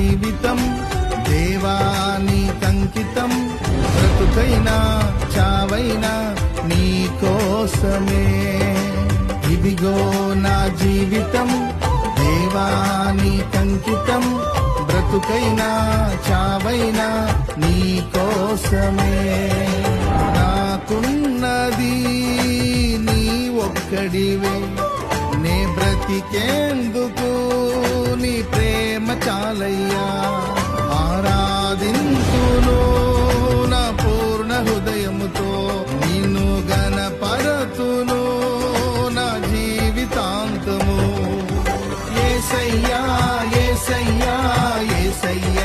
జీవితం దేవానికంకితం, బ్రతుకైనా చావైనా నీ కోసమే. ఇదిగో నా జీవితం దేవానికంకితం, బ్రతుకైనా చావైనా నీ కోసమే. నాకున్నది నీ ఒక్కడివే, నే బ్రతికేందుకు నీ ప్రేమ చాలయ్యా. ఆరాధింతును నా పూర్ణ హృదయముతో, నిన్ను గణపరతును నా జీవితాంతము. యేసయ్యా యేసయ్యా యేసయ్యా